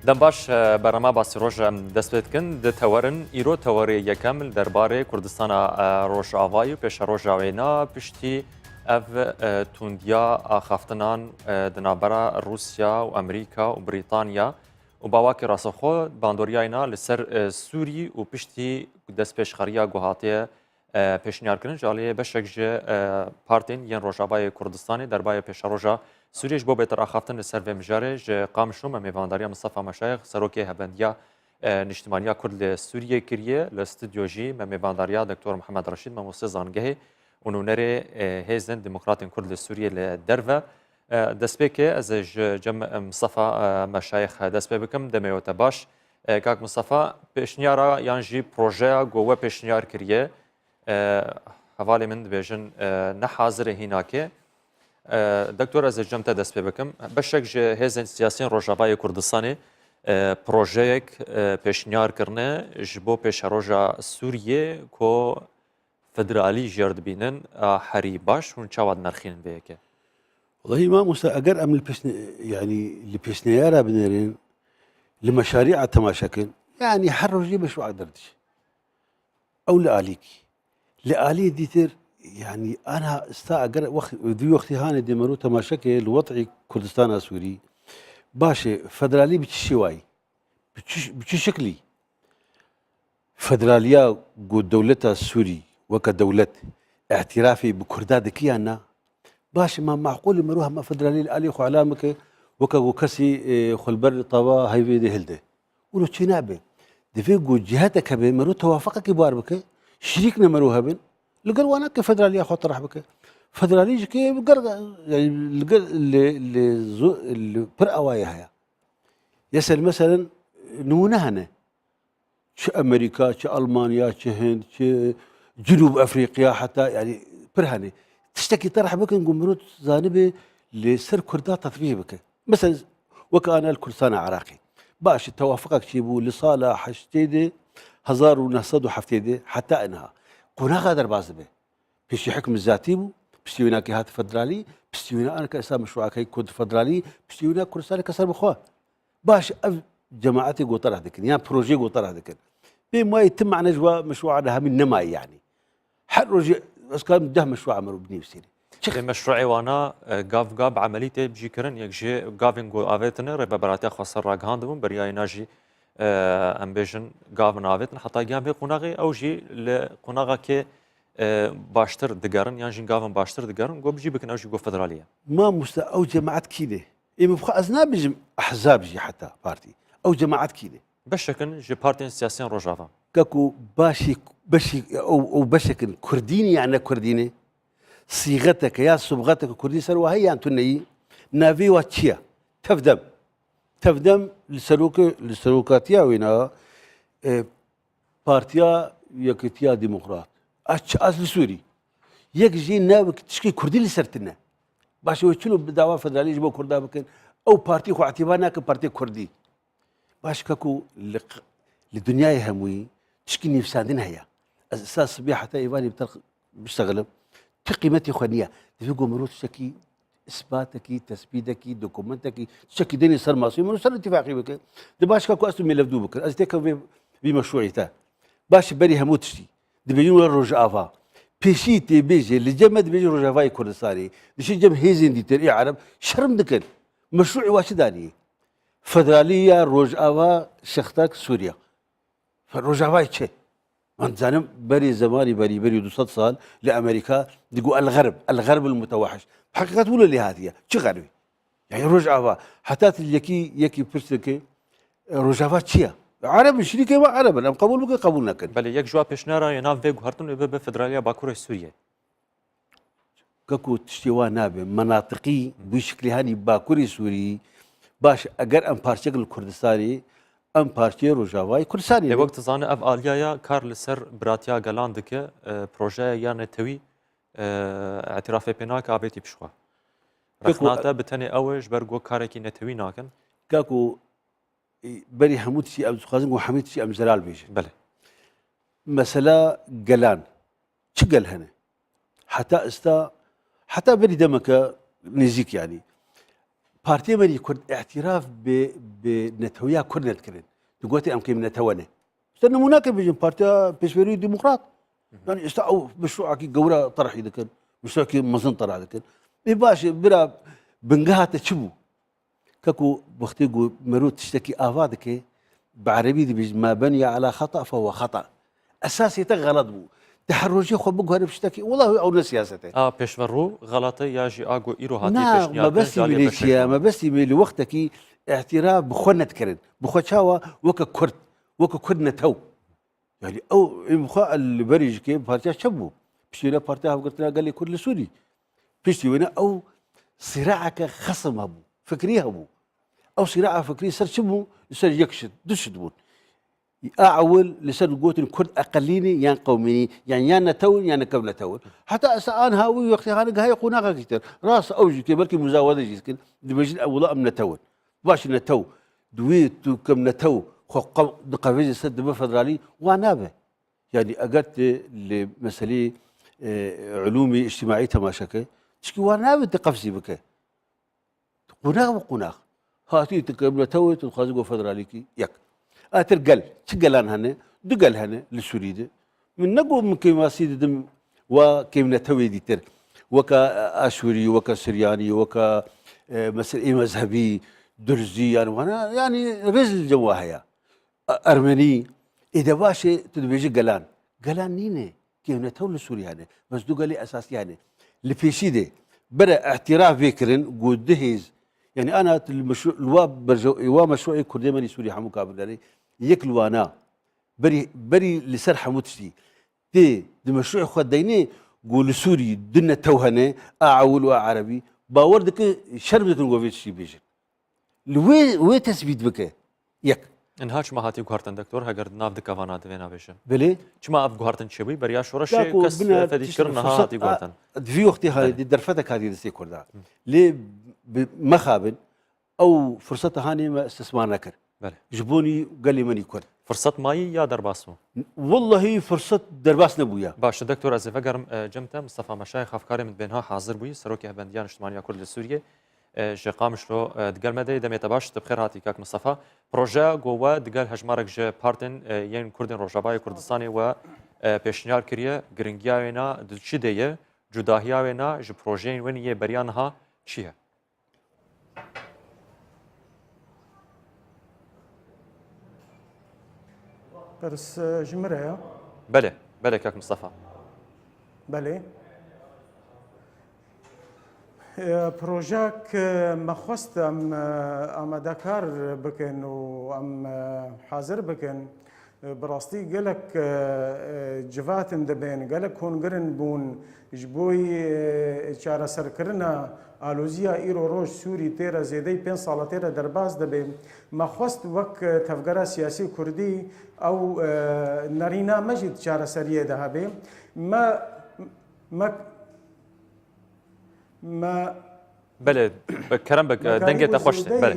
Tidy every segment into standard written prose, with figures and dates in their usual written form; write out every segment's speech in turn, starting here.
دەمباش بەرەما باسی ڕۆژە دەست پێکن دەتەوەرن ئیرۆ تەوەری یەکەم دەربارەی کوردستانە ڕۆژاوایی و پێشە ڕۆژاوێنا پشتی ئەڤ توندیا ئاخافتنان دنابەرە رووسیا و ئەمریکا و بریتانیا و باواکی ڕاستەخۆ باندۆریاینا لەسەر سووری و پشتی دەستپێشخەریە گوهاتەیە پێشنیارکردن جاڵەیە بەشێک ژێ پارتین یەن ڕۆژاوای کوردستانی دەربایە پێشە ڕۆژە سوریش بۆ بێتە ئاخافتن لەسەر vêmijارê ji qamşûma mêvandariya Mustafa Meşayix serokê hebendiya niştimaniya Kurd li Sûriyê kiriye li stûdyo jî me mêvandariya Doktor Mihemed Reşîd mamostê zangehê û nûnerê hêzên Demokratên Kurd li Sûriyê li derve destpêkê ez ê ji cem Mustafa Meşayix dest pê bikim demê te baş kak Mustafa pêşniyara yan jî projeya ku we pêşniyar kiriye hevalê min dibêjin ne hazir ê hînakê دکتۆر ئەز جەم تا دەست پێ بکەم بەشێک ji hêzên siyasîn Rojavayê Kurdistanê projeyek pêşniyarkirine ji bo pêşeroja Sûriyê ku federalî jê dibînin herî baş hûn çawa dinirxînin vê yekê والله ما موسى اجر ام يعني لبيشنيارا بنيرين لمشاريع تماشكن يعني حرجي مشروع دردش او لآلي ديتر يعني انا استاجر وقت ذي وقت هاني دمرو تماشكي لوضع كردستان السوري باشا فدرالي بتشواي بتش شكلي فدراليا قد دولتها السوري وكدولة اعترافي بكرداد كيانا باشا ما معقول مروها ما فدرالي الالي خو علامك وكسي خلبر طوا هايفي دي هلده ولو تشينابه دفي قد جهتك مرو توافقك باربك شريكنا مروها بن لقر وانا كفدراليه خو طرح بك فدراليه كي بقر يعني اللي برأوايا هيا يسأل مثلا نونهنا شو امريكا شو المانيا شو هند شو جنوب افريقيا حتى يعني برهني تشتكي طرح بك نقول مروت زانبي لسر كردات تطبيه بك مثلا وكان الكردستان عراقي باش توافقك شيبو لصالح حشتيدي هزار ونهصد وحفتيدي حتى انها قناة غادر بازبه بيشي حكم الذاتي بو بستيونا كي هات فدرالي بستيونا انا كاسام مشروع كي كود فدرالي بستيونا كردستان كسر بخوا باش جماعتي قطر هذيك يعني بروجي قطر هذيك بما يتم عن نجوى مشروع هذا من نماي يعني حروجي بس كان ده مشروع عمرو بني بسيري مشروعي وانا گاv عمليتي بجي كرن يكجي گاvingo avetine reberatia خسر راگهاندم برياي ناجي ام بيجن گاv ناvetine حتى گام به قناغي او جي لقناغا كي باشتر دقارن يعني جين گاvan باشتر دقارن گو بجي بكن او جي گو فدراليه ما مست او جماعات كيده اي مبخا ازناب احزاب جي حتى بارتي او جماعات كيده بشكن جي بارتين سياسيين روجافا كاكو باشي او بشكن كرديني يعني كرديني صيغتك يا صبغتك كردي سروا هي انتني نافي واتشيا تفدم لسلوكاتيا وينا بارتيا يكتيا ديمقراط اصل سوري يكجي ناوك تشكي كردي اللي سرتنا باش يوصلوا بدعوى فدرالي جبوا كردا بكن او بارتي خو اعتبارنا كبارتي كردي باش كاكو للدنيا يهموي تشكي نفسادين هي اساس بي حتى ايفاني بيشتغل في قيمتي خنيه تفيقوا مروت تشكي اثباتك تثبيتك دوكومنتك تشكي ديني صار ماسي من صار اتفاقي بك باش كاكو اسم ملفدو بك ازتك بمشروعيته باش بري هموتشي دبيجون الرجافا بيشي تي بيجي اللي جمد بيجي رجافاي كردستاني دشي جم هيزين دي تري عرب شرم دكن مشروعي واش داني فدراليه رجافا شختك سوريا فالرجافاي تشي من زانم بري زماني بري 200 سال لامريكا ديقوا الغرب المتوحش بحقيقه ولا اللي هذه شي غربي يعني رجافا حتى يكي برسكي رجافا تشيا عرب شريكه ما عرب انا قبول بك قبولنا كن بله یک جواب پیشنهاد يناف ويغ هرتن به فدراليا باكور سوريا كاكو تشتيوا نابه مناطقي بشكل هاني باكوري سوري باش اگر ام بارچه الكردستاني ام بارچه روجاواي كردستاني وقت زانه اف اليايا كار لسر براتيا گلاندك بروجه يعني توي اعتراف بيناك ابيتي بشوا رخناته بتني اوج برغو كاركي نتوي ناكن كاكو بري حمود شي ام خازن وحميد شي ام زلال بيجي بله مسألة قلان شقل هنا حتى بري دمك نزيك يعني بارتي مري كرد اعتراف بنتويا كرد نتكرن تقولتي أم كيم نتوانه استنى مناكب بيجن بارتي بيسفيري ديمقراط يعني استعوا مشروع كي جورا طرح يذكر مشروع كي مزن طرح يذكر باش برا بنجها تشبو كاكو بختيجو مرو تشتكي آفادك بعربي دي ما بني على خطأ فهو خطأ أساسي تغلط بو تحرجي خو بقى بشتكي والله أو سياسته پێشڤڕوو غەڵەتە یاژی ئاگۆ ئیرۆ هاتی نا ما بس ميليشيا ما بس ميلي وقتك اعتراف بخونة كرن بخو شاوا وكا كرد نتو يعني او مخا اللي بريج كي بارتيا شبو بشينا بارتيا قلت قال لي كل سوري بيشتي وين او صراعك خصم ابو فكري ابو او صراع فكري صار شبو يصير يكشد دشدون اعول لسر قوت كرد اقليني يعني قومي يعني يا نتون يعني كم نتون حتى اسان هاوي وقت هاي قناقه كثير راس اوجي كي بركي مزاوده جيسكن دبجن اولا ام نتون باش نتو دويت كم نتو خو دقافيز سد بفدرالي وانابه يعني اجرت لمسالي علومي اجتماعي تماشكه تشكي وانابه دقفزي بك قناق وقناق هاتي تكم نتو تخازقو فدراليكي يك اترقل تقلان هنا دقل هنا للسوريده من نقو من كيما سيدي دم وكيما نتوي دي تر وكا اشوري وكا سرياني وكا مسألة مذهبي درزي يعني وانا يعني رزل جواها ارمني اذا باشي تدبيجي قلان نينه كيما نتو لسوريا هنا بس دو قالي اساسي يعني لفيشيده بدا اعتراف بكرن قود دهيز يعني انا المشروع الواب برجو مشروعي كردماني سوري حمو كابلاني يكلوا انا بري لسر حموتشي دي مشروع خديني قول سوري دنا توهنه اعول وعربي باوردك شربت نقوفيتشي بيجي وي تثبيت بك يك انها چما هاتی گوهرتن دکتور هگر ناف دکاوانا دوینا بشه بلي چما اف گوهرتن چبی بریا شورش کس فدیش کرن نها هاتی گوهرتن في وقتي هاي درفتك هذه دسي كردا ليه مخابن او فرصتها هاني ما استثمار نكر بله جبوني قال لي ماني كرد فرصت مایی یا درباسو والله فرصة درباس نبويا باش دکتور از فگرم جمتا مصطفى مشایخ افکار من بینها حاضر بوی سروکی هبندیان اجتماعی کرد لسوریه جقامش رو دقل مدى دميت باش تبخير هاتي كاك مصطفى بروجا جوا دقل هجمارك جه بارتن ين كردن روجاباي كردستاني و بيشنيار كريه جرينجياوينا دشديه جداهياوينا ج بروجين وين يه بريانها چيه بس جمرة بله كاك مصطفى بله پروژاک مخواست آماده کار بکن و حاضر بکن براستی گلک جواتن دبین گلک کنگرن بون جبوی چاره سرکرنا آلوزیا ایرو روش سوری تیرا زیده 5 سال تیرا درباز دبین مخواست وک تفگره سیاسی کردی او نرینا مجد چاره سریه ده بیم ما بله بكرم بك دنجت اخوش بله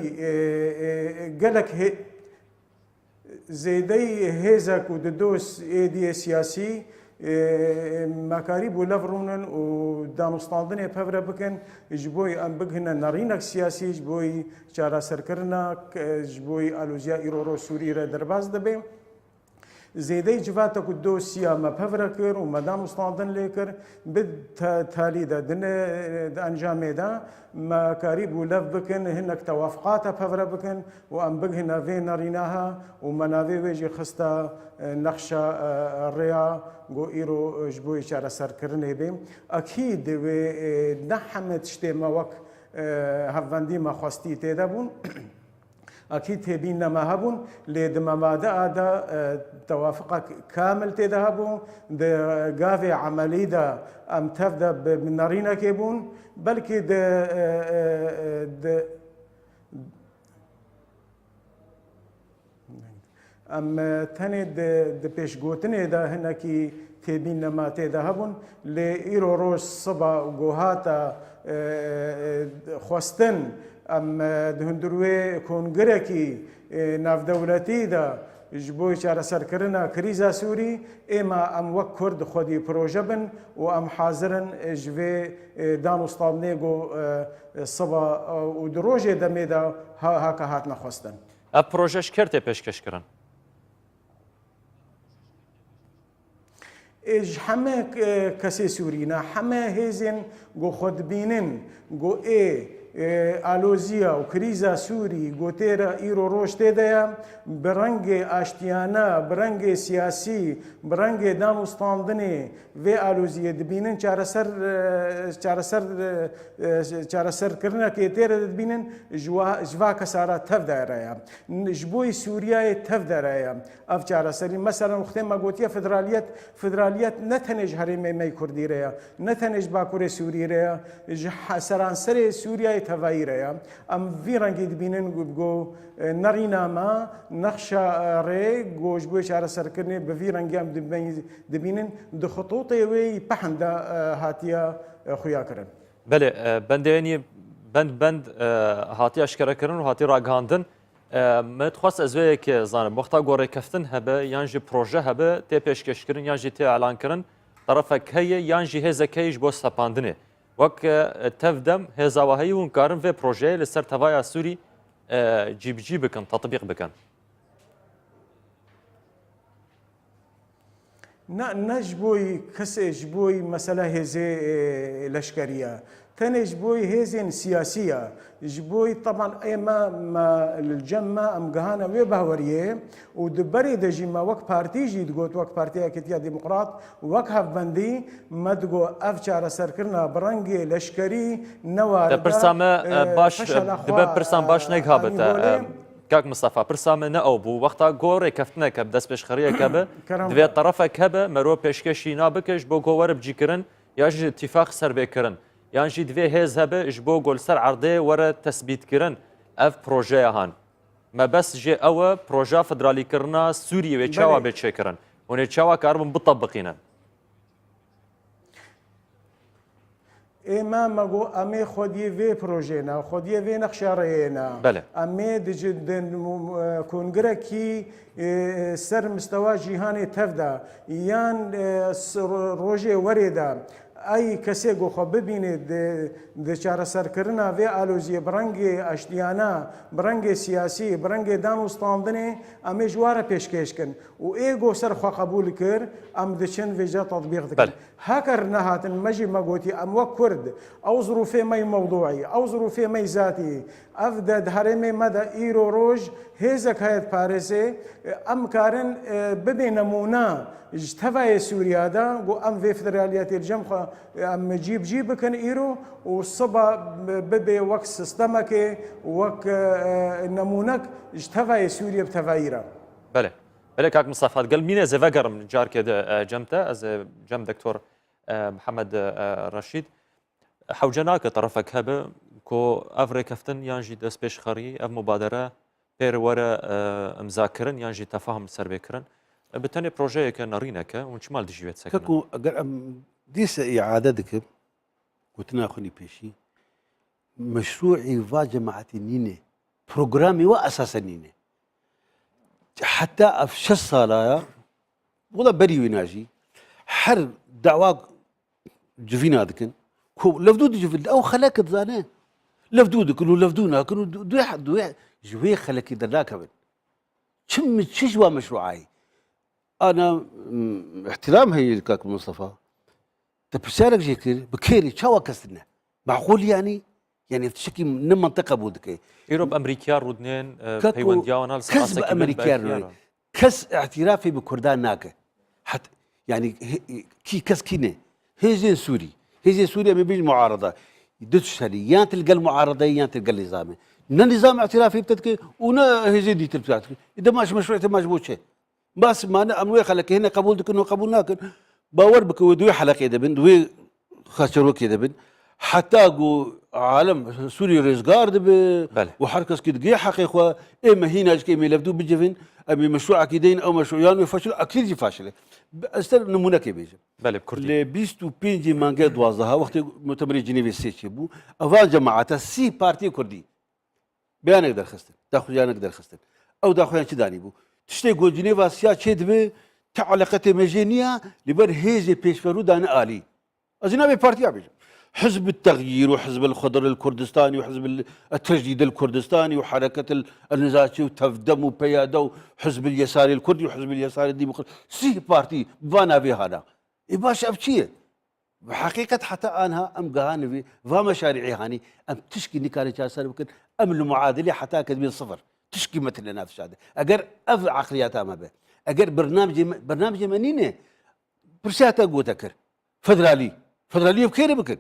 قالك زيدي هيزك ودوس ايدي سياسي مكاريب ولفرونن ودانستاندن بفر بكن جبوي ام بغنا نارينك سياسي جبوي چارا سركرنا جبوي الوزيا ايرو سوري درباز دبي زیده جوات کو دوسیا ما پفرکر و مدام استادن لیکر بد تالی دن انجام دا ما قریب ولف بکن هنک توافقات پفر بکن و ام بگهنا وین ریناها و مناوی وجی خستا نقشه ریا گو ایرو جبوی چاره سرکرنه بیم اکید و نحمت شته ما وک هفندی ما خواستی تدابون أكيد تبين ما هبون لدما ماذا هذا توافق كامل تذهبون ده قافي عملي ده أم تبدأ بنارينا كيبون بلكي ده أم تاني ده بيش قوتني ده هنا كي تبين ما تذهبون لإيرو روش صبا وجوهاتا خواستن ام دهندروی کنگره کی ناف دولتی دا ji bo çareserkirina krîza Sûrî êma em wek Kurd xwedî proje bin û em hazirin ji vê danûstanê got siba û di rojê demê de haka hatine xwestin. ev proje ji ker tê pêşkêşkirin? ji heme kesê Sûrî ne heme hêzên got xwe dibînin got alozîya û krîza Sûrî gotê re îro roj tê de ye bi rengê aştiyana bi rengê siyasî bi rengê danûstandinê vê aloziyê dibînin çareserkirinekê tê re dibînin ji va kesa re tev de re ye ji bo Sûriyayê tev de re ye ev çareserî mesela wextê me gotiye federaliyet ne tenê ji herêmê me Kurdî re ye ne tenê ji Bakurê Sûrî re ye ji seranserê Sûriyayê tevayî re ye em vî rengî dibînin got nerîna me nexşa rê got ji bo çareserkirinê bi vî rengî em dibînin di xutûtê wê pehn de hatiye xuya kirin. Belê bendêyenî bend hatiye eşkerekirin û hatiye ragihandin. Me dixwast ez vê yekê zanim wexta gorêkeftin hebe yan jî proje hebe tê pêşkêşkirin yan jî tê elankirin tarafek heye yan jî hêzek heye ji bo sepandinê. Wek tev dem hêza heyî hûn karin vê projeyê li ser tevaya Sûrî cîbicî bikin, tetbîq bikin. Ne ji bo kesê ji bo mesela hêzê leşkeriya tenê ji bo hêzên siyasî ye ji bo teban ême li cem me em gihane wê baweriyê û di berê de jî me wek partî jî digot wek Partiya Yekîtiya Demokrat wek hevbendî me digot ev çareserkirina bi rengê leşkerî neware Te pirsa me baş dibe pirsan baş negihabite. Kak Mustafa pirsa me ne ew bû wexta gorêkeftineke bi destpêşxeriyeke be divê tarafek hebe merov pêşkêşî nabike ji bo got were bicîkirin ya jî îtîfaq serbêkirin yan jî divê hêz hebe ji bo golser erdê were tespîtkirin ev projeya han. Me bes jê ew e projeya federalîkirina Sûriyê wê çawa bê çêkirin. Hûn ê çawa karibin bitebiqînin. ême me got em ê xwediyê vê projeyê ne xwediyê vê nexşareyê ne em ê di kongirekî ser mistewa cîhanê tev de yan rojê werê de ای کسی گو خو ببینه د چارەسەرکردنا وێ ئالۆزیە بڕەنگێ ئەشتیانە بڕەنگێ سیاسی بڕەنگێ دانوستاندنێ ئەمێ ژوارە پێشکەشکن و ئێگۆ سەر خوا قبول کرد ئەم دچن وێژە تطبیق دکن هەکەر نەهاتن مەژی مەگوتی ئەم وەک کورد ئەو ظروفێ مەی مەوضوعی ئەو ظروفێ مەی ذاتی ئەف دە هەرێمێ مەدە ئیرۆ ڕۆژ هێزەک هەیەت پارێزێ ئەم کارن ببێ نەمونە تەڤایە سووریادا گو ئەم vê federaliyetê cem xwe em cîb bikin îro û siba bibe wek sistemekê wek nemûnek ji tevayê Sûriye bi tevayî re. Belê. Belê kak Mustafa gel mînê zê vegerim carkê de cem te ez ê cem Doktor Mihemed Reşîd hewce nake terefek hebe ku ev rêkeftin yan jî destpêşxerî ev mubadere pêr were imzakirin yan jî tefahum serbêkirin bi tenê projeyeke nerîneke hûn çimal dijî sekin. Ku eger em dîsa îade dikim gotina xwînî pêşî meşruî va cemaetî nîne programî we esasa nîne heta ev 6 salaya wala berî wî najî her dawa civîna dikin ku levdû dicivîn ew xelek dizane levdû dikin û levdû nakin û duê ji wê xelekî dernakevin çi ji wa meşruayî أنا احترام هي كاك مصطفى تبشارك جيكر بكيري شو كسرنا معقول يعني تشكي من منطقة بودك إيروب أمريكا رودنين بيوندياونا كسب أمريكا كس اعترافي بكردان ناكه حتى يعني كي كس كينه هيزين سوريا ما بيجي معارضة يدش هلي يان تلقى المعارضة يان تلقى النظام نظام اعترافي بتدك ونا هيزين دي تلبسات إذا ماش مشروع إذا ماش بوشة بس ما أموي خلك هنا قبول دكن وقبول ناكن باور بك ودوي حلقة دبن دوي خسروك دبن حتى جو عالم سوريا رزقار دب وحركة كده جي حقيقة إما هنا إيش كيمي لفدو بجفن أمي مشروع أكيدين أو مشروعان يفشل أكيد يفشل أستر نمونة كبيجة بله بكردي لبيستو بينجي مانجا دوازها وقت مؤتمر جنيف السيتشي بو أفان جماعة سي بارتي كردي بيانك در خستن داخل جانك در خستن أو داخل يعني داني بو تشتي جو جنيفا سيا تشدبه تعلقت مجانيه لبر هيزي بيشفرو دان الي اجنبي بارتي ابي حزب التغيير وحزب الخضر الكردستاني وحزب التجديد الكردستاني وحركه النزاتي وتفدم وبياده وحزب اليساري الكردي وحزب اليساري الديمقراطي سي بارتي فانا في هذا باش ابشيه بحقيقة حتى أنا أم قهاني في مشاريعي هاني أم تشكي نكاري جاسر بكن أم المعادلة حتى كدبين صفر تشكي مثل نفس هذا أجر أف عقلياتها ما به أجر برنامج منينة برشاتا قوتكر فدرالي بخير بكن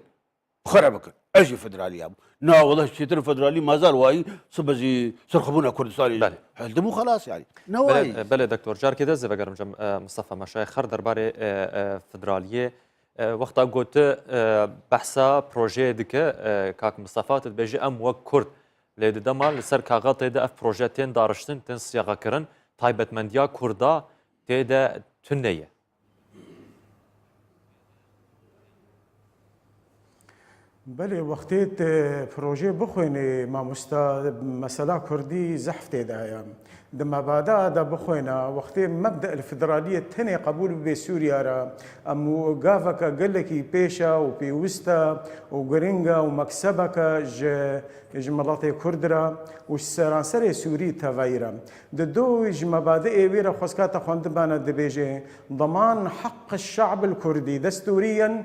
خرا بكن أجي فدرالي أبو نا والله شتر فدرالي ما زال واي سبزي سرخبونا كردستاني هل دمو خلاص يعني نواي بله دكتور جار كده زي بقرم جم مصطفى مشايخ خر درباري فدرالية وقتا قلت بحثا بروجي دكه كاك مصطفى تبجي ام وك كرد لید دما لسر کاغذ تیده اف پروژه تین دارشتن تین سیاق کرن تایبت مندیا کردا تیده تنیه. بله وقتیت پروژه بخوینه ما مسئله کردی زحف تیده هایم. دما بعدا دا بخوينا وقت مبدا الفدراليه تني قبول بسوريا را ام غافك قالكي بيشا وبيوستا وغرينغا ومكسبك جملاتي كردرا والسرانسر سوري تفايرا دو مبادئ ويرا خسكاتا خوندبانا دبيجي ضمان حق الشعب الكردي دستوريا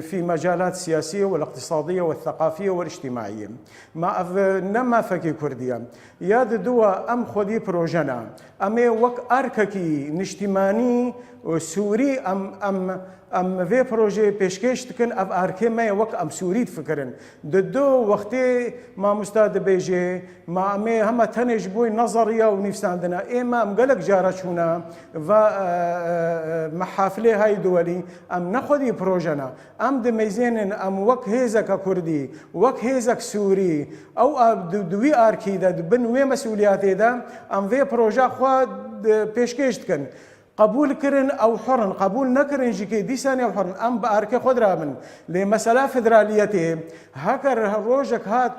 في مجالات السياسيه والاقتصاديه والثقافيه والاجتماعيه نما فكي كرديا يا دوا ام خدي بروجنا امي وك ارككي نشتماني سوري ام في بروجي بيشكش تكن اف اركي ما وك ام سوري تفكرن دو وقتي ما مستاد بيجي ما امي هم تنج بوي نظريه ونفساندنا اما ام قالك جارشونا و محافله هاي دولي ام ناخذي بروجنا ام دميزين ام وك هيزك كردي وك هيزك سوري او دوي اركي دا بن وي مسؤولياتي دا ام في بروجا خو بيشكش تكن قبول كرن او حرن قبول نكرن جيكي دي ثانيه او حرن ام باركي خضرا من لمساله فدراليتي هكر روجك هات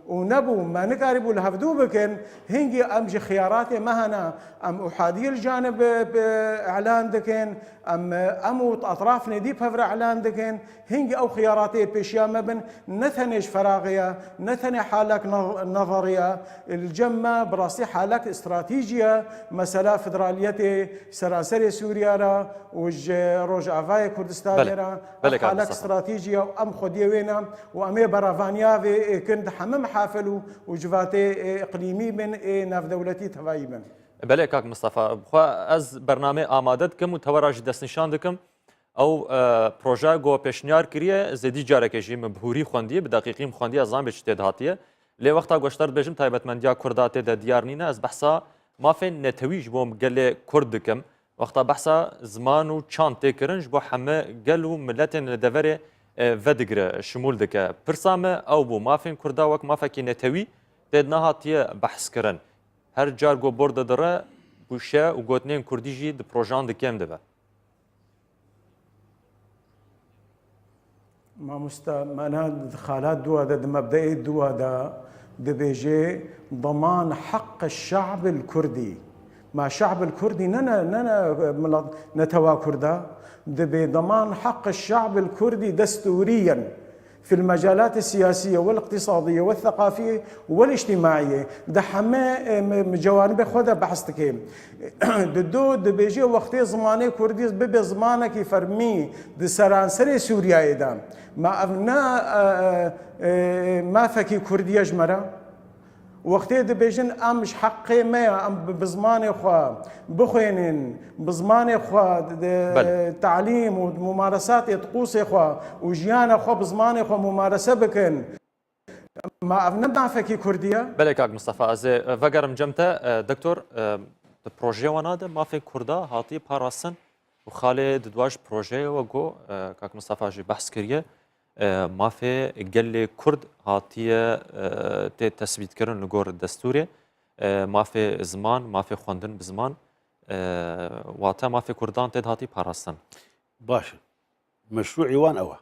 ونبو ما نقاربوا الهفدو بكن هنجي امجي خياراتي مهنا ام احادي الجانب اعلان دكن ام اطرافنا دي بفر اعلان دكن هنجي او خياراتي بيشيا مبن نثنش فراغيه نثني حالك نظريه الجمه براسي حالك استراتيجيه مساله فدراليتي سراسر سوريا را وج روج افاي كردستان را حالك استراتيجيه ام خديه وينا وامي برافانيا في كنت حمم حافلو وجفاتي اقليمي من ناف دولتي تفايمن بله كاك مصطفى بخوا از برنامه آمادتكم وتوراج دستنشاندكم او پروژه گو پیشنهار کریه زدی جاره کشی مبهوری خوندی به دقیقیم خوندی از آن به چته دهاتیه لی وقتا گوشتر بجم تایبەتمەندیا کوردات ده دیار نینه از بحثا مافین نتویج بوم گل کرد کم وقتا بحثا زمان و چاند تکرنج بو همه گل و ملتن لدوره ودگره شمول دکه پرسامه او بو مافین کردا وک مافکی نتوی تد نهاتیه بحث کرن هر جار گو برد دره بوشه و گوتنین کردی جی د پروژان دکم ده ما مستمانا خالات دوا دا مبدئي دوا دا دبيجي ضمان حق الشعب الكردي ما شعب الكردي ننا نتوا كردا دبي ضمان حق الشعب الكردي دستوريا في المجالات السياسية والاقتصادية والثقافية والاجتماعية ده حما جوانب خذها بحثتك دو دبيجي وقتي زماني كردي ببي زمانك يفرمي دي سرانسري سوريا ايدا ما ابنا ما فكي كردي اجمرا وقتی دبیجن امش حقی ما ام بزمان خوا بخوینن بزمان خوا تعلیم و ممارسات طقوس خوا و جیان خوا بزمان خوا ممارسه بکن ما افنم فکی کردیه بله کاک مصطفى از وگرم جمته دکتور پروژه وناده ما فی کردا هاتی پاراسن و خالد دواج پروژه و گو کاک مصطفى جی بحث کریه ما في قال كرد هاتيه تثبيت كرن لجور الدستوري ما في زمان ما في خوندن بزمان واتا ما في كردان تد هاتي باراستن باشا مشروع وان اوا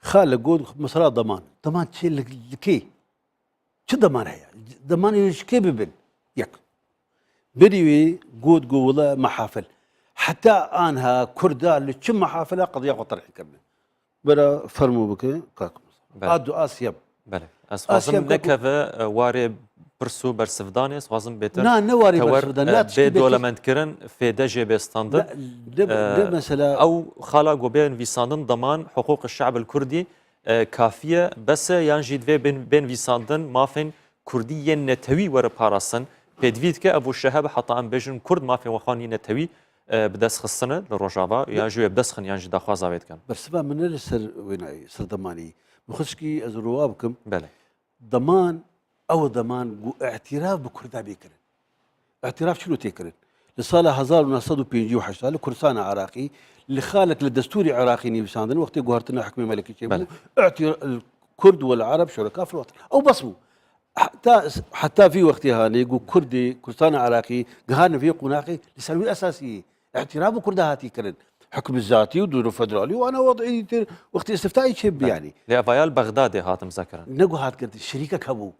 خال قود مسألة ضمان شيء لكي شو ضمان هي ضمان يشكي ببن يك بريوي قود قولة محافل حتى انها كردا اللي تشم محافلها قضيه وطرح كمل برا فرمو بك كاكم ادو اسيب بله اسوازم نكفه واري برسو برسفداني اسوازم بيتر لا نواري برسفدان لا تشكي دولمنت كرن في دجي بستاندر لا مثلا او خالا جوبين فيساندن ضمان حقوق الشعب الكردي كافيه بس ينجي دفي بين فيساندن مافين كردي نتوي ور باراسن بيدفيد ابو الشهاب حتى ام بيجن كرد مافين وخاني نتوي بدس خصنا للرجابه ينجي بدسخن ينجي داخوازا بيت كان بس ما من السر وين سر ضماني بخشكي ازروابكم بله ضمان او ضمان اعتراف بكردا بيكرن اعتراف شنو تيكرن لصالة 1958 لكردستان عراقي لخالك للدستوري عراقي نيفساندن وقت قهرتنا حكمي ملكي شيبو الكرد والعرب شركاء في الوطن او بصموا حتى في وقتها يقول كردي كردستان عراقي قهرنا في قناقي لسلوي الاساسيه اعتراف بكردا هاتي كرن حكم الذاتي ودور فدرالي وانا وضعي وقت استفتائي شب يعني لافيال بغدادي هاتم ذكرا نقو هات قلت الشريكه كابو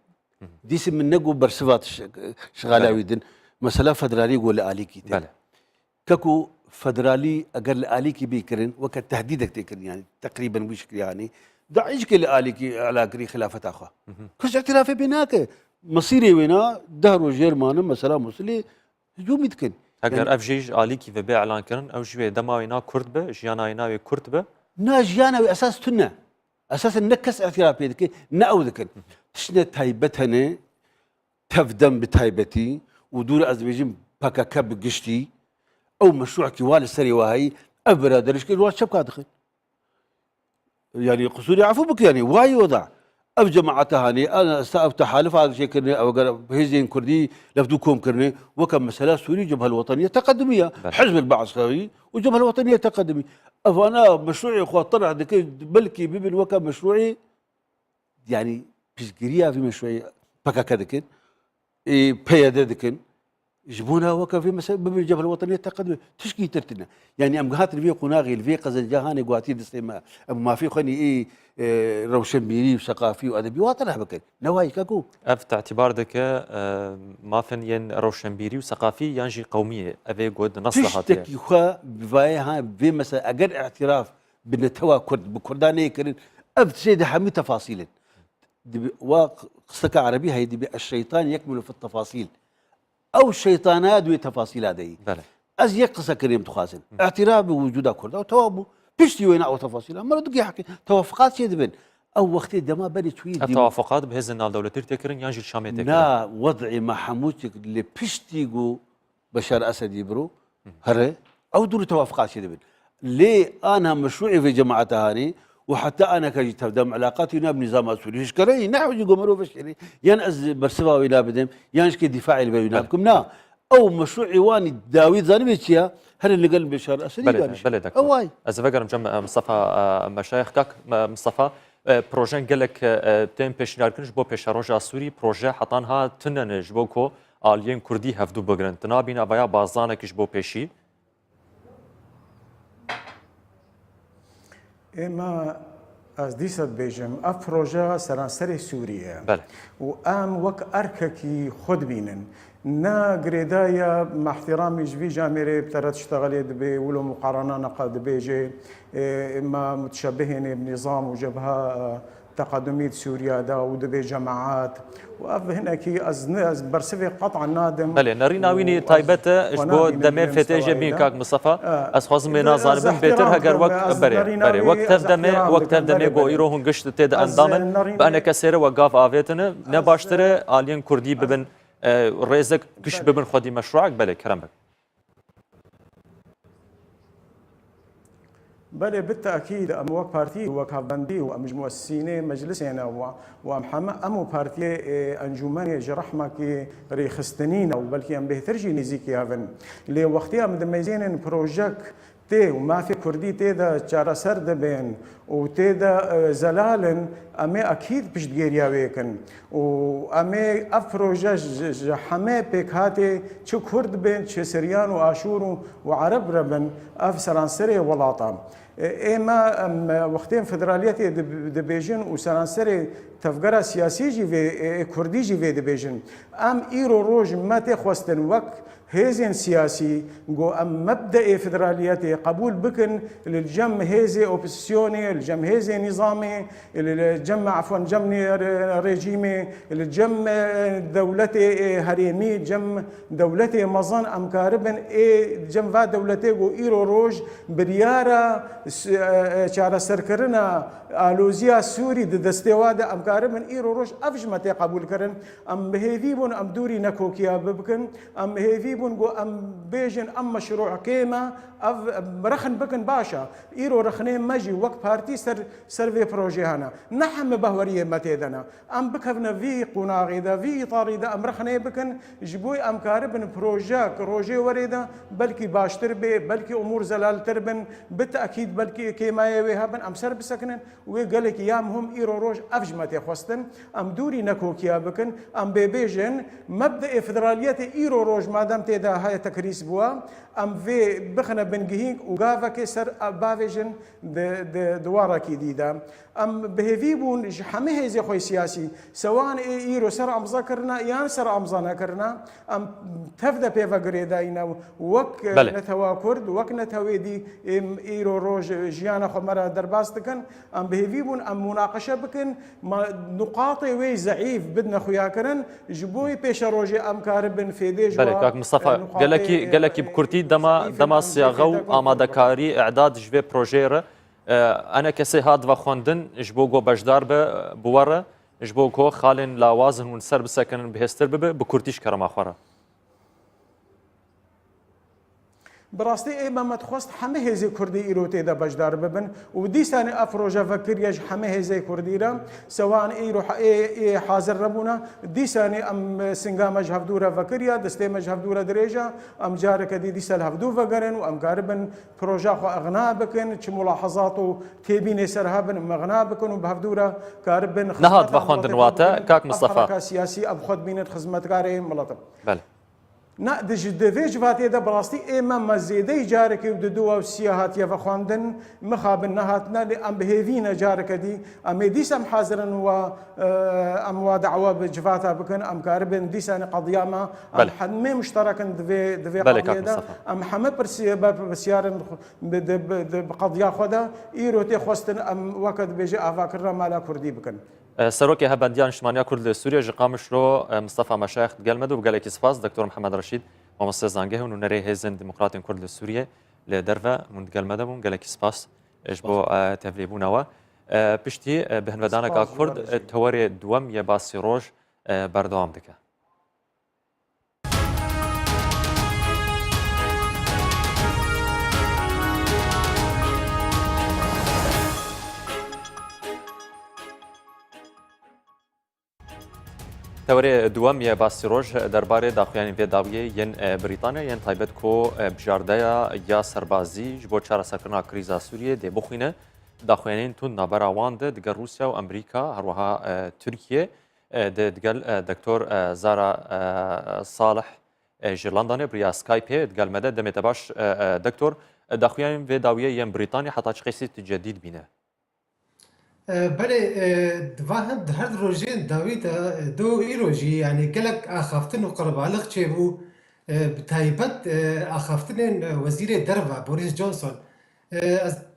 ديس من نقو برسفات شغالاوي دن مثلا فدرالي يقول اليكي بله كاكو فدرالي اقل اليكي بيكرن وقت تهديدك تكرن يعني تقريبا بشكل يعني دعيش اليكي على قري خلافه اخوه كش اعترافي بيناك مصيري وينا دهر جيرمان مثلا مسلي هجوم يتكن اگر يعني افجيج اليكي في بيع اعلان كرن او جوي دماوينا كرد به جياناينا كرد به ناجيانا اساس تنا اساس نكس اعتراف بيدك ناودك شنو تايبتنا تفدم بتايبتي ودور ازبيجين باكاكا بقشتي او مشروع كيوال السري وهي ابرا درشكي الواحد شبكه دخل يعني قصوري عفو بك يعني واي وضع اب جماعتها هاني انا استاف تحالف هذا الشيء كرني او بهزين كردي لفدوكم كرني وكم مساله سوري جبهه الوطنيه تقدميه حزب البعث خوي وجبهه الوطنيه تقدمي فانا مشروعي اخوة طلع بلكي بابن وكم مشروعي يعني بيشقريها في مشروعي باكاكا دكن بياده دكن يجيبونها وكا في مثلا بابن الجبهه الوطنيه تقدم تشكي ترتنا يعني ام قهات الفي قناغي الفي قزل جهاني قواتي دستيما ما في خني روشنبيري وثقافي وادبي واطنها بكن نواي كاكو افت اعتبار دك مافن ين روشنبيري وثقافي ينجي قوميه افي قد نصلحه تشتكي خا بفايها في مثلا اقل اعتراف بالنتوا كرد بكرداني كرد افت سيد حمي تفاصيل وقصة عربي هي دي الشيطان يكمل في التفاصيل او الشيطانات وتفاصيل هذه بله از يقصة كريم تخازن اعتراف بوجود كرد او توابو بيشتي وين او تفاصيل ما دقي حكي توافقات سيد بن او وقت دما بني تويد التوافقات بهز النال دولتير تكرن ينجي الشامي تكرن نا وضعي مع حموتك اللي بيشتيقو بشار اسد يبرو هره او دور توافقات سيد بن ليه انا مشروعي في جماعه هاني وحتى انا كجيت تبدا علاقاتي بنظام سوري شكري نحو يقومروا فشري ينأز برسبا ولا بدم ينشكي دفاعي اللي بينابكم نا او مشروعي واني داوود زانبيتشيا هل اللي قال بشار اسد بلد اواي از فكر جمع مصطفى مشايخ كاك مصطفى بروژه گلک تیم پیشنهاد کنش با پیشروش سوری پروژه حتانها تننش با کو آلیین کردی هفدو بگرن تنابین آبایا بازدانه کش با پیشی اما از دیست بیجم اف پروژه سرانسر سوریه بله و ام وک ارککی خود بینن نا گریدایا مع احترامي جوي جاميري بترى تشتغل دبي ولو مقارنه نقد بيجي ما متشبهين بنظام وجبهه تقدميه سوريا دا ودبي جماعات وهنا كي از برسفي قطعا نادم بله نرينا ويني تايبته جبو دمه فتيجه بين كاك مصطفى از خازم بنا ظالمين بيتر هجر وقت بري وقت دمه جو يروحون قشت تيد اندامن بأنا كسر وقاف آفيتنا نباشتره آلين كردي ببن رئيسك كش ببن خدي مشروعك بله كرمك بله بالتاكيد ام وك بارتي وك هافبندي ومجموعه السينه مجلسنا ومحمد امو بارتي انجمن جرحمه كي ريخستنين او بلكي ام بهترجي نزيكي هافن لي وقتها مدمزين بروجيك تي وما في كردي تي دا چارا سر دبن و تي دا زلالن امي اكيد بيش دغيريا ويكن و امي اف بروجه حمه بكاتي چو كرد بن چه سريان و اشور و عرب ربن اف سرانسري ولاطا إما وقتين فدراليتي دبيجن وسرانسري تفقرا سياسي جي في كردي جي في دبيجن أم إيرو روج ما تخوستن وقت هيزن سياسي جو أم مبدأ فدراليتي قبول بكن للجم هيزي أوبسيوني الجم هيزي نظامي الجم عفوا جم ريجيمي الجم دولتي هريمي جم دولتي مظن أم كاربن جم فا دولتي جو إيرو روج بريارة شارة سركرنا آلوزيا سوري دستواد أم كاربن إيرو روج أفجمتي قبول كرن أم بهيفيبون أم دوري نكوكيا ببكن أم هيفيبون جو أم بيجن أم مشروع كيما رخن بكن باشا إيرو رخنين مجي وقت بارتي سيرفي بروجي هنا نحن بهورية متيدنا أم بكفنا في قناغيدا في طاريدا أم رخنين بكن جبوي أم كاربن بروجاك روجي وريدا بلكي باش تربي بلكي أمور زلال تربن بالتأكيد بلكي كيما يوهابن أم سر بسكنن وقالك يامهم إيرو روج أفجمتي خوستن أم دوري نكوكيا بكن أم بيبيجن مبدأ فدرالية إيرو روج مادام تيدا هاي تكريس بوا أم في بخنا بنجهينك وقافا كسر بافيجن دوارا كيديدا أم بهذيبون حميه زي خوي سياسي سواء إيرو سر أمزا كرنا يان سر أمزانا كرنا أم تفدا بيفا قريداينا وك نتوا كرد وك نتوا دي إيرو روج جيانا خمرا درباستكن أم بهذيبون أم مناقشة بكن نقاطي وي زعيف بدنا خويا كرن جبوي بيش روجي أم كاربن في ديج بالك مصطفى قال لك بكرتي دما صياغه آمادەکاری إعداد جوێ پرۆژێرە ئەنە کەسێ هات بە خوێندن ji بۆ گۆ بەشدار بوەڕە ji بۆ کۆ خاڵێن لاوازن hûn ser bisekinin bihêztir bibe bi Kurtî ji kerema xwe re. براستي اي ما تخوست حمه هزي كردي ايروتي دا بجدار ببن وديساني افروجا فكرياج حمه هزي كرديرا سواء ايرو اي حاضر ربونا ديساني ام سنغا مجهف دورا فكريا دستي مجهف دورا دريجا ام جارك دي ديسال هفدو فقرن وام قاربن بروجا خو اغنا بكن تش ملاحظاتو تيبيني سرهابن مغنا بكن وبهفدورا قاربن نهاد بخوندن واتا كاك مصطفى سياسي اب خد بينت خدمتكاري ملطب بله نا دجدفيج فاتي دا براستي اما مزيدي جارك وددوا وسياحات يا فخواندن مخابن نهاتنا لام بهيفينا جارك دي ام ديسم حاضرن و ام ودعوه بجفاتا بكن ام كاربن ديسان قضياما ام حمي مشتركن دفي قضيه ام حمي بسيار بقضيه خدا ايروتي خوستن ام وقت بيجي افاكر مالا كردي بكن سەرۆکی هەبەندیان شمانیا کورد لە سووریا ji قامشلۆ مستەفا مەشایخ gelmedi û gelekî spas Dr. Mihemed Reşîd mamoste zangeh hûn û nerê hêzên Demokratên Kurd li Sûriyê lê derve hûn gelmede bûn gelekî spas ji bo tevlîbûnewe piştî bi hinvedaneka Kurd tewerê duwem yê basî roj berdewam dike. تورê duwem yê basî roj derbarê daxuyanên vê dawiyê yên Brîtanya yên taybet ku bijardeya ya serbazî ji bo çareserkirina krîza Sûriyê dê bixwîne daxuyanên tund navbera wan de digel Rûsya û Amerîka herwiha Tirkiye de digel Dr. Zara Salih ji Londonê biriya Skypeê digel me de demê te baş Dr. daxuyanên vê dawiyê yên Brîtanya heta çi qesî tecedîd bîne. بله دواهم هر روزين داويتا دو إيروجي يعني قالك أخافتن وقربالغ تشيبو بتايبت أخافتن وزير درفا بوريس جونسون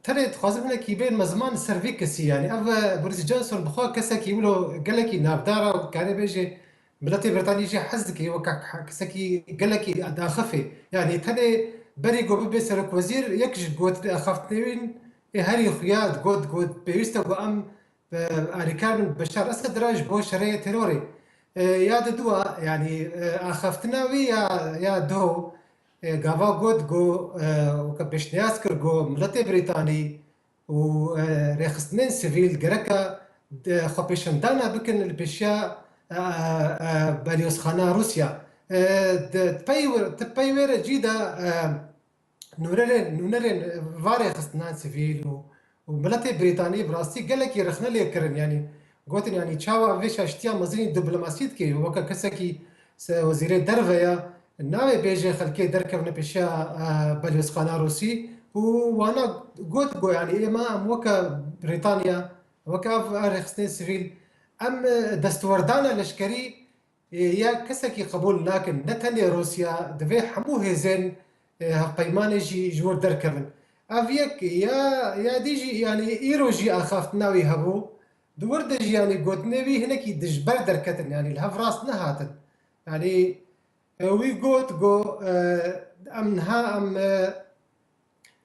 ترى تخازمنا كيبين مزمان سيرفيكسي يعني أف بوريس جونسون بخوا كسا كيقولوا قالك نابدارا وكان بيجي بلاتي بريطانيا جي حزكي وكا كسا كي قالك أخفي يعني ترى بري جو بيسرك وزير يكش قوت أخافتن هەری خویاد گوت پێویستە بۆ ئەم ئاریکار من بەشار ئەسد دراژ بۆ شەرەیە تێرۆڕی یادە دووە ینی ئاخەفتناوی یا دۆ گاوا گوت گۆ وکە پێشنیاز کرد گۆ ملەتێ بریتانی و ڕێخستنên سڤیل گەرەکە خۆپێشەندانا بکن لە پێشیا بەلیۆزخانە رووسیا تپەی وێرە جیدا نونرين فاري خصنا سيفيل وملتي بريطاني براستي قال لك يرخنا لي كرن يعني قلت يعني تشاوا فيش اشتيا مزرين دبلوماسيت كي وكا كسكي وزير درفيا ناوي بيجي خلكي دركبنا بشا بلوسخانه روسي وانا قلت جو يعني ما ام وكا بريطانيا وكا ارخصتين سيفيل ام دستوردانا لشكري يا كسكي قبول لكن نتني روسيا دفي حمو هزين قيمان جي جور دركبن افيك يا ديجي يعني ايروجي اخافت ناوي هبو دور دجي يعني قلت نبي هناك دجبر دركتن يعني الهفراس نهاتن يعني وي قلت جو ام نها ام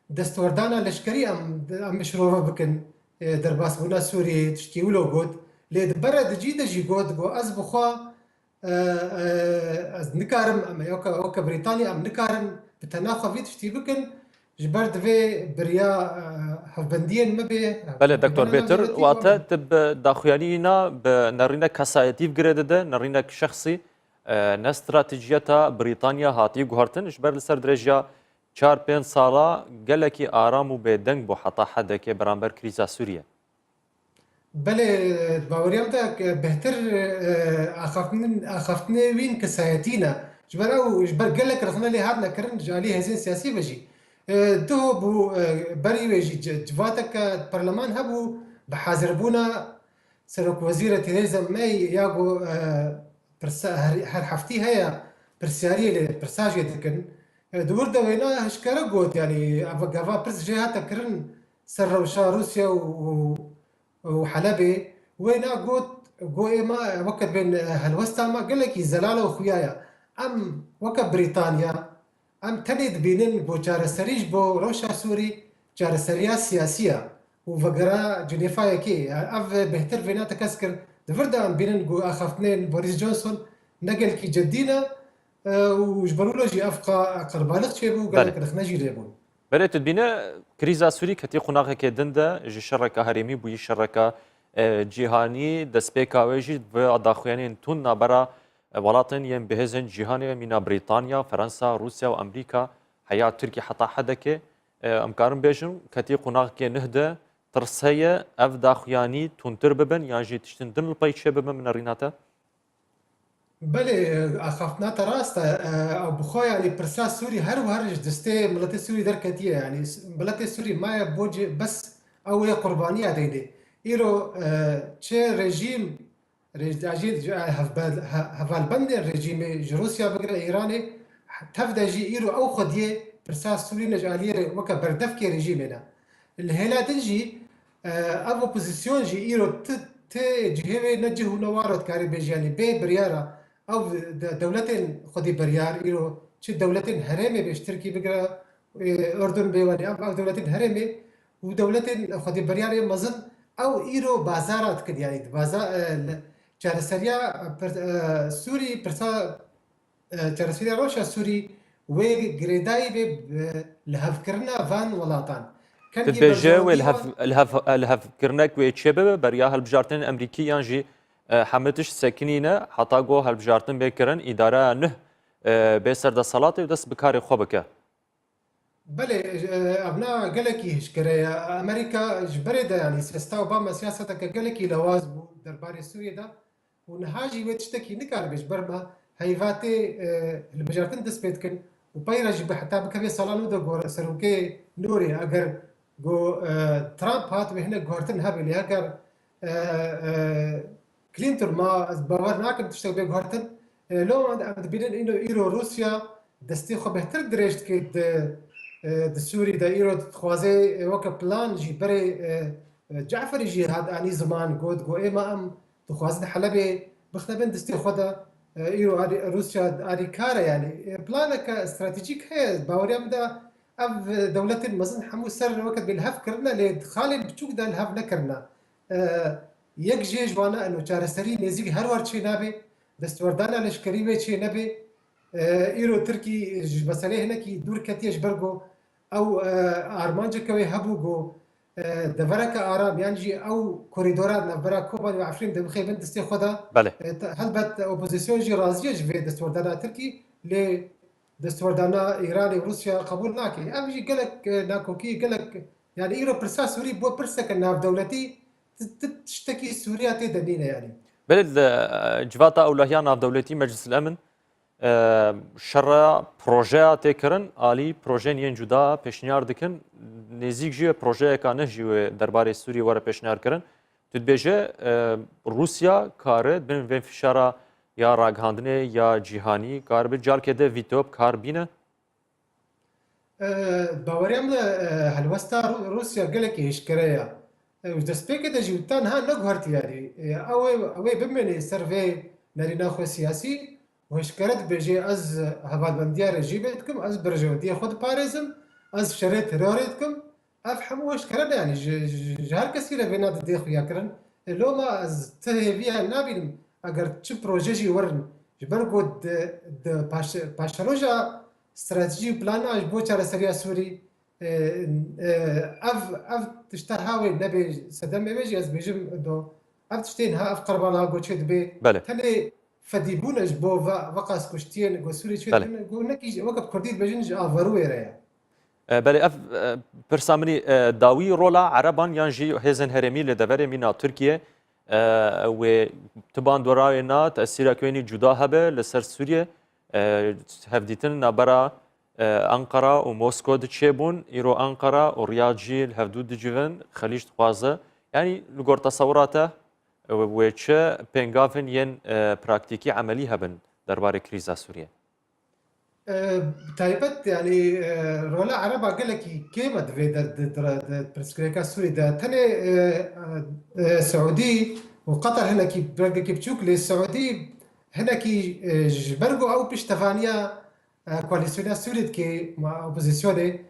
دستوردانا لشكري ام مشروع بكن درباس بونا سوري تشتي ولو قد ليد برد جي دجي قد جو از بخوا از نكارم ام يوكا بريطانيا ام نكارم بتناخو في تشتي بكن جبرد في بريا هفبندين مبي بله دکتور بيتر واتا تب داخويانينا بنرينا كسايتيف جريدده نرينا شخصي نستراتيجيتا بريطانيا هاتي جوهرتن جبر لسر درجه 4-5 سالا قالكي آرام و بيدنگ بو حتا حدك برانبر كريزا سوريا بله باوريام دا بهتر اخافتني وين كسايتينا جبر او جبر قال لك رخنا لي هادنا كرن جالي هزين سياسي بجي دو بو بري ويجي جواتك برلمان هبو بحاضر بونا سرك وزيرة تيريزا ماي ياغو هر حفتي هيا برسيارية برساجية دكن دور دوينا هشكرا قوت يعني افا برس جهة كرن سر وشا روسيا وحلبي وينا قوت قو ما وقت بين هالوسطى ما قال لك زلاله وخويايا ام وقت بريطانيا ام تنيد بينن بو جارسريج بو روشا سوري جارسريا سياسيه وفقرا جنيفا كي اف بهتر فينا تكسكر دفردا ام بينن قو اخفتنين بوريس جونسون نقل كي جدينا وجبروا له جي افقا قربالغ تشيبو قال لك رخنا جيريبون بله تدبينا كريزا سوري كتي قناغه كدنده جي شركه هرمي بو شركه جهاني دسبيكا ويجي داخويانين تون نابرا ولاتن ين بهزن جهاني من بريطانيا فرنسا روسيا وامريكا حيا تركي حتى حدك امكارن بيجن كتي قناغ كي نهده ترسيه اف داخوياني تونتر ببن يعني جي تشتن دم البايتشه ببن من ريناتا بله اخافنا تراستا او بخوا يعني برسا سوري هر وهرج دستي ملت سوري دركتيه يعني ملت سوري ما بوج بس او قربانيه ديدي ايرو تشي ريجيم ريجيم هفالبند ريجيم روسيا بقرا ايراني تفدا جي ايرو او خديه برسا سوري نجاليه وكا بردف كي ريجيمنا الهلا تجي افو بوزيسيون جي ايرو تي جهوي نجه نوارد كاري بيجاني بي بريارا او دولتين خدي بريار ايرو شي دولتين هرمي بيشتركي بقرا اردن بيواني او دولتين هرمي ودولتين خدي بريار مزن او ايرو بازارات كد يعني بازار جارسريا سوري برسا جارسريا روشا سوري وي غريداي بي لهفكرنا فان ولاطان تتبجه والهف كرنك ويتشبه بريا هالبجارتين الامريكي ينجي حمتش ساكنينه حتى جو هالبجارتين بكرن اداره نه بسر د صلاه ودس بكاري خوبك بله ابنا قالكي هشكريا امريكا جبرده يعني سياستا اوباما سياستك قالكي لواز بو درباري سوريا ده ونهاجي وتشتكي نكار بجبرما هيفاتي البجارتين دس بيتكن وبايرج حتى بكبي صالانو ده غور سروكي نوري اگر جو ترامب هات بهنا غورتن هابي اگر كلينتون ما باور ناكم تشتغل بغورتن لو عند بين انه ايرو روسيا دستي خو بهتر درجت كيد السوري دا ايرو تخوازي وك بلان جي بري جعفر يجي هاد اني زمان قد جو اما ام تخوازي حلبي بختبن دستي خدا ايرو روسيا اري كاره يعني بلانك استراتيجيك هي باوريام دا اف دولة مزن حمو سر وقت بالهف كرنا لدخال بتشوك دا الهف نكرنا يك جيج وانا انه چارسري نزيك هر ور چي نابي دستوردانا لشكري وي چي نبي ايرو تركي مساله هنا كي دور كتيش برغو او ارمانجا كوي هبوغو دفرك ارام يعني او كوريدورات نفرا كوبا وعفرين دمخي بنت استي خدا بله هل بات اوبوزيسيون جي رازيه في دستوردانا تركي ل دستوردانا ايران وروسيا قبول ناكي امجي قالك ناكوكي قالك يعني ايرو برسا سوري بو برسك الناف دولتي تشتكي سوريا تدنينا يعني بلد جفاتا اولهيان في دولتي مجلس الامن شر پروژه تکرن عالی پروژه یین جدا پیشنهاد دکن نزدیک جیه پروژه کانه جیه درباره سوریه وره پیشنهاد کردن تو بیشه روسیا کاره بین وین فشارا یا راگهاندنه یا جهانی کار به جال کده ویتوب کار بینه باوريم هالوستا روسيا قال لك ايش كرايا ودسبيك ده جوتان ها نقهرت يعني او بمني سيرفي نارينا خو سياسي وش كرت بيجي از هبال بنديار جيبتكم از برجودي خد باريزم از شريت روريتكم افهم وش كرت يعني جهر كثيره بينات دي خويا كرن لو ما از تهيفيها نابي اگر تش بروجي ورن جبرقود باشروجا استراتيجي بلاناج بو سريع سوري اف تشتهاوي نبي صدام بيجي از بيجم دو اف تشتين ها اف قربانا قوتشد بي بله تاني فديبونج بو وقاس كشتين جو سوري شد جو نكي وقف كرديد بيجنج افروي ريا بله اف برسامني داوي رولا عربان يانجي هزن هرمي لدفر من تركيا و تبان دوراينا تاثير كويني جدا هبه لسر سوريا هفديتن نبرا أنقرة وموسكو دتشيبون إيرو أنقرة ورياض جيل هفدود دجيفن خليج تخوازة يعني لقور تصوراته وچه بينغافن ين براكتيكي عملي هبن درباري كريزا سوريا تايبت يعني رولا عربا قال لك كيما دفي برسكريكا سوري ده تاني سعودي وقطر هنا كي برقا كي بتشوك للسعودي هنا كي جبرقو او بيشتفانيا كواليسيونيا سوريد كي مع اوبوزيسيوني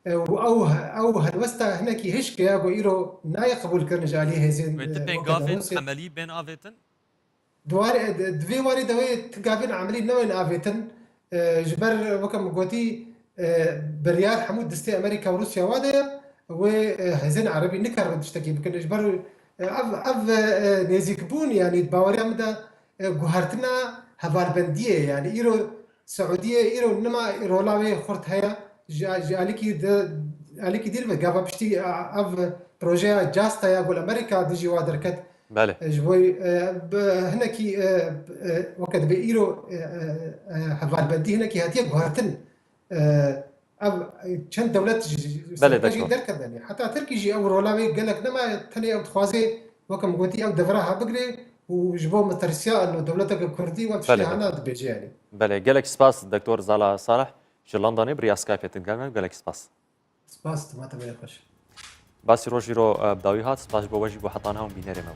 او هالوستا هنا كي هشك يا ايرو ناي قبول كرنج عليه هزين بينغافن عملي بين آفيتن دوار دوي واري دوي تقابل عملي نوين آفيتن جبر وكم قوتي بريار حمود دستي امريكا وروسيا وادير وهزين عربي نكر تشتكي بكن جبر اف نيزيكبون يعني باوريا مدى قهرتنا هفال بنديه يعني ايرو سعوديه ايرو انما رولاوي خرت هيا عليكي دير مقابا بشتي اف بروجي جاستا يقول امريكا ديجي وادركت بله جبوي هناكي وقت بايرو هفال بندي هناكي هاتيه قهرتن چند دولت بله دكتور دركت يعني حتى تركي جي او رولاوي قال لك نما تاني او تخوازي وكم قلتي او دفراها بقري وجبوا مترسيا انه دولتك الكردي وتشتي هنا بيجي يعني بله جالك سباس دكتور زالا صالح في لندن بريا سكايب تنقلنا جالك سباس سباس ما تبي خوش باسي روجي رو بداوي هات سباس بوجي بو حطانها وبينيري مو